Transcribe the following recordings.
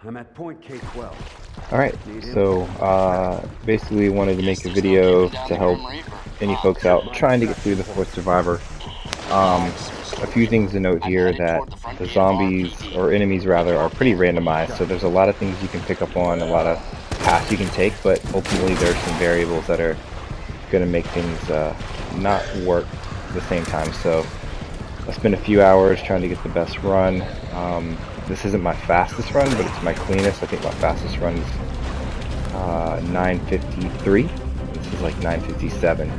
I'm at point K-12. Alright, so basically wanted to make a video to help any folks out trying to get through the fourth survivor. A few things to note here that the zombies, or enemies rather, are pretty randomized, so there's a lot of things you can pick up on, a lot of paths you can take, but ultimately there are some variables that are going to make things not work at the same time. So I spent a few hours trying to get the best run. This isn't my fastest run, but it's my cleanest. I think my fastest run is 9:53. This is like 9:57.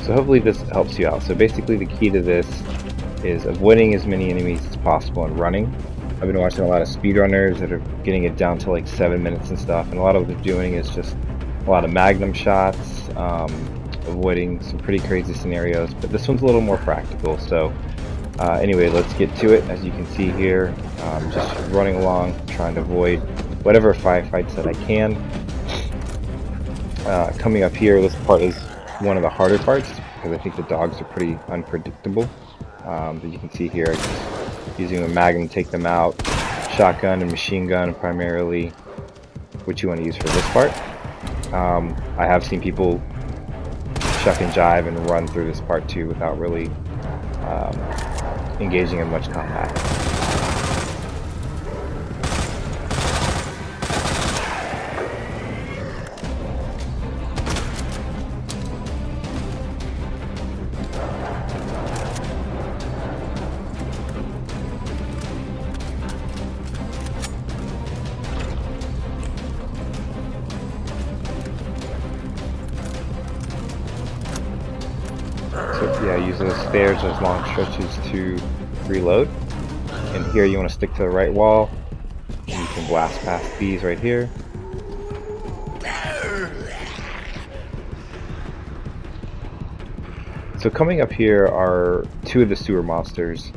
So hopefully this helps you out. So basically the key to this is avoiding as many enemies as possible and running. I've been watching a lot of speedrunners that are getting it down to like 7 minutes and stuff, and a lot of what they're doing is just a lot of magnum shots, avoiding some pretty crazy scenarios, but this one's a little more practical. So anyway, let's get to it. As you can see here, just running along, trying to avoid whatever firefights that I can. Coming up here, this part is one of the harder parts because I think the dogs are pretty unpredictable. But you can see here, I'm just using a magnum to take them out. Shotgun and machine gun primarily what you want to use for this part. I have seen people shuck and jive and run through this part too without really engaging in much combat. So yeah, use those stairs, those long stretches to reload. And here you want to stick to the right wall. And you can blast past these right here. So coming up here are two of the sewer monsters.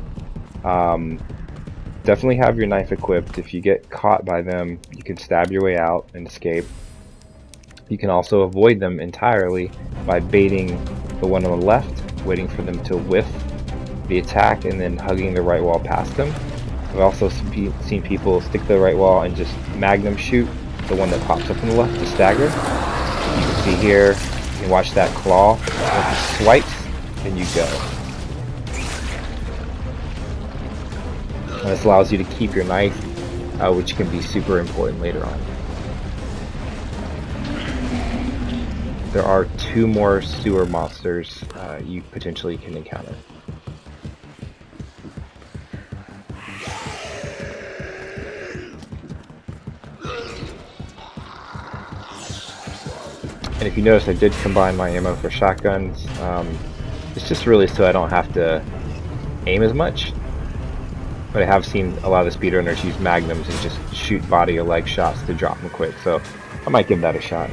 Definitely have your knife equipped. If you get caught by them, you can stab your way out and escape. You can also avoid them entirely by baiting the one on the left, waiting for them to whiff the attack, and then hugging the right wall past them. I've also seen people stick to the right wall and just magnum shoot the one that pops up on the left to stagger. You can see here, you can watch that claw. Once it swipes, and you go. And this allows you to keep your knife, which can be super important later on. There are two more sewer monsters you potentially can encounter. And if you notice, I did combine my ammo for shotguns. It's just really so I don't have to aim as much. But I have seen a lot of the speedrunners use magnums and just shoot body or leg shots to drop them quick. So I might give that a shot.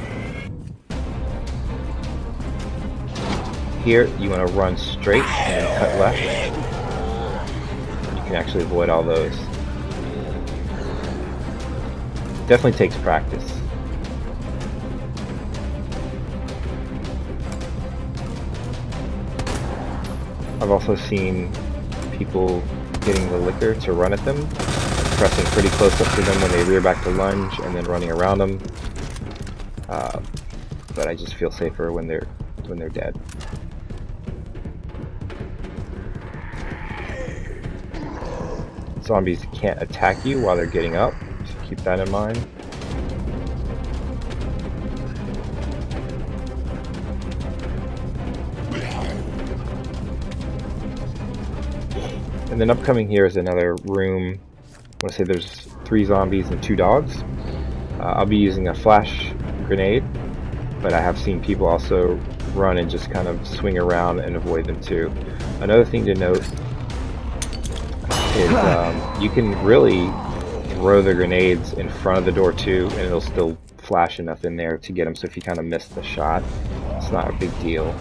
Here, you want to run straight and cut left. You can actually avoid all those. Definitely takes practice. I've also seen people getting the liquor to run at them, pressing pretty close up to them when they rear back to lunge, and then running around them. But I just feel safer when they're dead. Zombies can't attack you while they're getting up, so keep that in mind. And then upcoming here is another room. I want to say there's 3 zombies and 2 dogs. I'll be using a flash grenade, but I have seen people also run and just kind of swing around and avoid them too. Another thing to note is you can really throw the grenades in front of the door too, and it'll still flash enough in there to get them. So if you kind of miss the shot, it's not a big deal.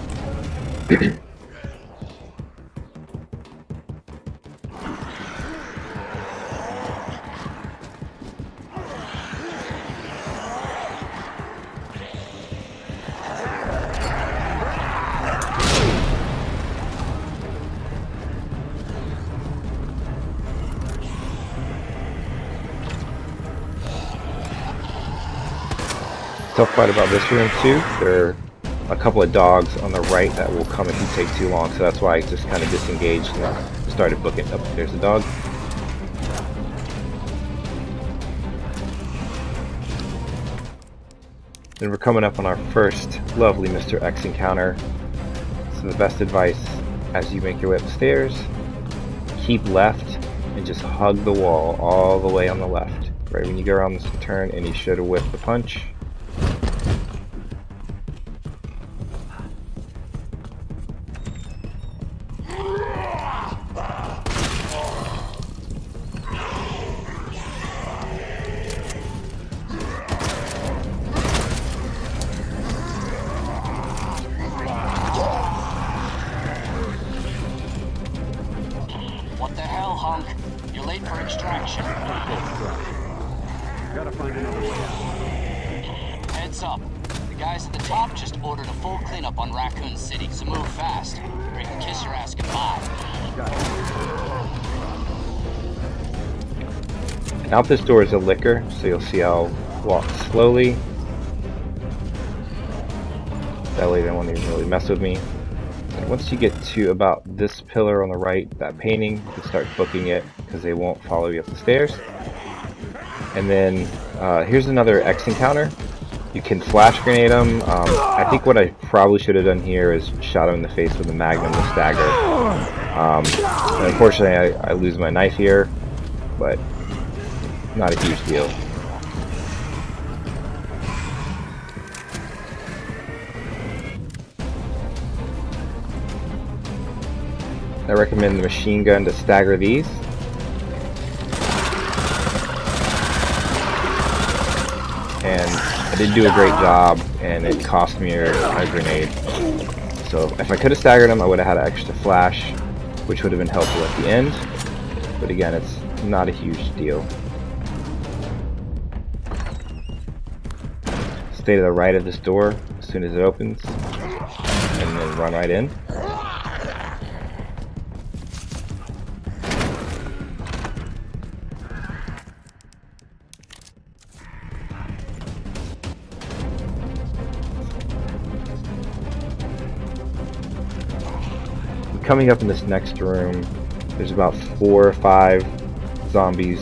Tough part about this room too, there are a couple of dogs on the right that will come if you take too long, so that's why I just kind of disengaged and started booking. Oh, there's a dog. Then we're coming up on our first lovely Mr. X encounter. So the best advice as you make your way up the stairs, keep left and just hug the wall all the way on the left. Right when you go around this turn, and you should whip the punch. What the hell, Hunk? You're late for extraction. Gotta find another way out. Heads up. The guys at the top just ordered a full cleanup on Raccoon City, so move fast, or you can kiss your ass goodbye. And out this door is a liquor, so you'll see I'll walk slowly. That way they won't even really mess with me. And once you get to about this pillar on the right, that painting, you can start booking it because they won't follow you up the stairs. And then here's another X encounter. You can flash grenade them. I think what I probably should have done here is shot him in the face with a magnum with stagger. And unfortunately, I lose my knife here, but not a huge deal. I recommend the machine gun to stagger these. And I did do a great job, and it cost me a grenade. So if I could have staggered him, I would have had an extra flash, which would have been helpful at the end. But again, it's not a huge deal. Stay to the right of this door as soon as it opens, and then run right in. Coming up in this next room, there's about 4 or 5 zombies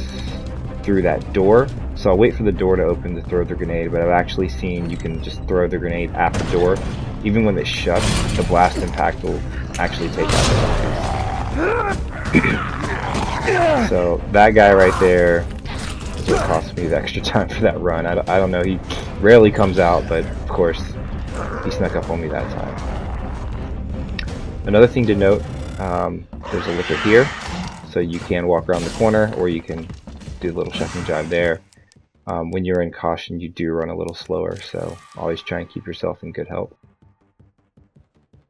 through that door. So I'll wait for the door to open to throw the grenade, but I've actually seen you can just throw the grenade at the door. Even when it shuts, the blast impact will actually take out the zombies. So that guy right there is what cost me the extra time for that run. I don't know, he rarely comes out, but of course he snuck up on me that time. Another thing to note, there's a liquor here, so you can walk around the corner, or you can do a little shuck and jive there. When you're in caution, you do run a little slower, so always try and keep yourself in good health.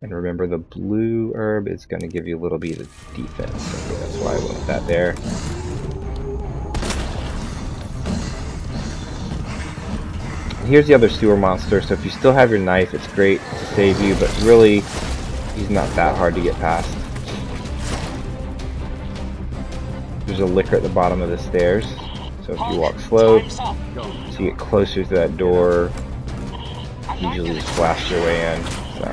And remember, the blue herb is going to give you a little bit of defense, so that's why I went with that there. And here's the other sewer monster, so if you still have your knife, it's great to save you, but really, he's not that hard to get past. There's a liquor at the bottom of the stairs, so if you walk slow, so you get closer to that door, you usually just blast your way in. So.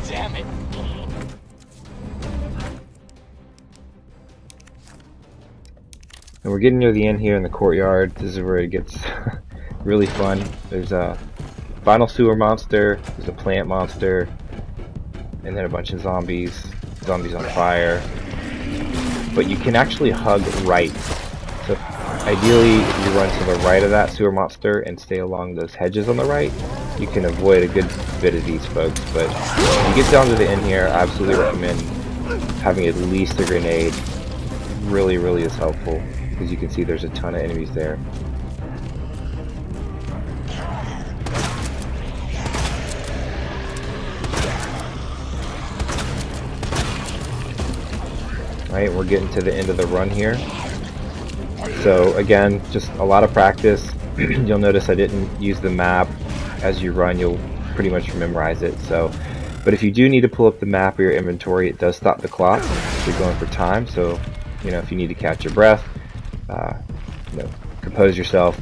Damn it! And we're getting near the end here in the courtyard. This is where it gets really fun. There's a final sewer monster, there's a plant monster, and then a bunch of zombies on fire. But you can actually hug right. So ideally, if you run to the right of that sewer monster and stay along those hedges on the right, you can avoid a good bit of these folks. But if you get down to the end here, I absolutely recommend having at least a grenade. Really is helpful, because you can see there's a ton of enemies there. Right, we're getting to the end of the run here. So again, just a lot of practice. You'll notice I didn't use the map. As you run, you'll pretty much memorize it. So, but if you do need to pull up the map or your inventory, it does stop the clock if you're going for time. So, you know, if you need to catch your breath, you know, compose yourself.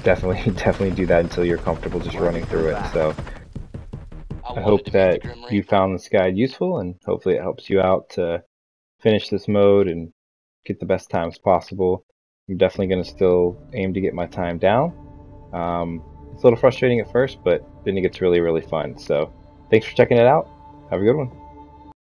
Definitely do that until you're comfortable just running through it. So I hope that you found this guide useful, and hopefully it helps you out to finish this mode and get the best times possible. I'm definitely going to still aim to get my time down. It's a little frustrating at first, but then it gets really fun. So thanks for checking it out. Have a good one.